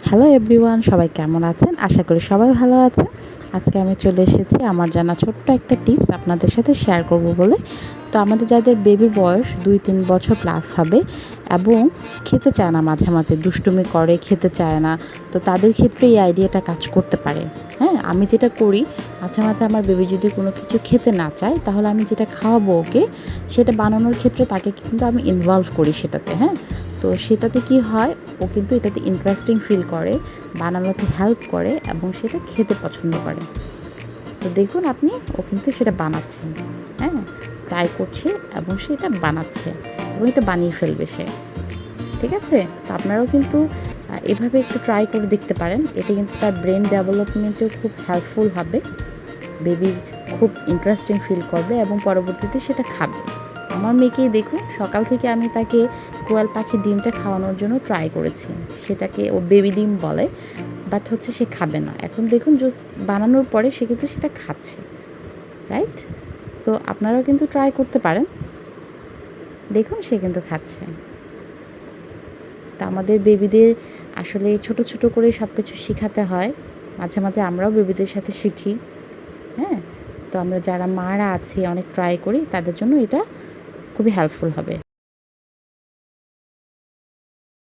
Hello everyone, সবাই কেমন আছেন? আশা করি সবাই ভালো আছেন। আজকে আমি চলে এসেছি আমার জানা ছোট্ট একটা টিপস আপনাদের সাথে শেয়ার করব বলে। তো আমাদের যাদের বেবির বয়স 2-3 বছর প্লাস হবে এবং খেতে চায় না, মাঝে মাঝে দুষ্টুমি করে, খেতে চায় না, তো তাদের ক্ষেত্রে এই আইডিয়াটা কাজ করতে পারে। হ্যাঁ, আমি যেটা করি, মাঝে মাঝে আমার বেবি যদি কোনো কিছু খেতে না চায়, তাহলে আমি যেটা খাওয়াবো ওকে, সেটা বানানোর ক্ষেত্রে তাকে কিন্তু আমি ইনভলভ করি সেটাতে। হ্যাঁ, তো সেটাতে কি হয়, ও কিন্তু এটাতে ইন্টারেস্টিং ফিল করে, বানানোতে হেল্প করে এবং সেটা খেতে পছন্দ করে। তো দেখুন আপনি, ও কিন্তু সেটা বানাচ্ছে, হ্যাঁ, ট্রাই করছে এবং সেটা বানাচ্ছে এবং এটা বানিয়ে ফেলবে সে। ঠিক আছে, তো আপনারাও কিন্তু এভাবে একটু ট্রাই করে দেখতে পারেন। এতে কিন্তু তার ব্রেন ডেভেলপমেন্টেও খুব হেল্পফুল হবে। বেবি খুব ইন্টারেস্টিং ফিল করবে এবং পরবর্তীতে সেটা খাবে। আমার মেয়েকেই দেখুন, সকাল থেকে আমি তাকে কোয়েল পাখির ডিমটা খাওয়ানোর জন্য ট্রাই করেছি। সেটাকে ও বেবি ডিম বলে, বাট হচ্ছে সে খাবে না। এখন দেখুন, জুস বানানোর পরে সে কিন্তু সেটা খাচ্ছে, রাইট? সো আপনারাও কিন্তু ট্রাই করতে পারেন। দেখুন, সে কিন্তু খাচ্ছে। তা আমাদের বেবিদের আসলে ছোট ছোট করে সব কিছু শেখাতে হয়। মাঝে মাঝে আমরাও বেবিদের সাথে শিখি। হ্যাঁ, তো আমরা যারা মারা আছি, অনেক ট্রাই করি, তাদের জন্য এটা খুবই হেল্পফুল হবে।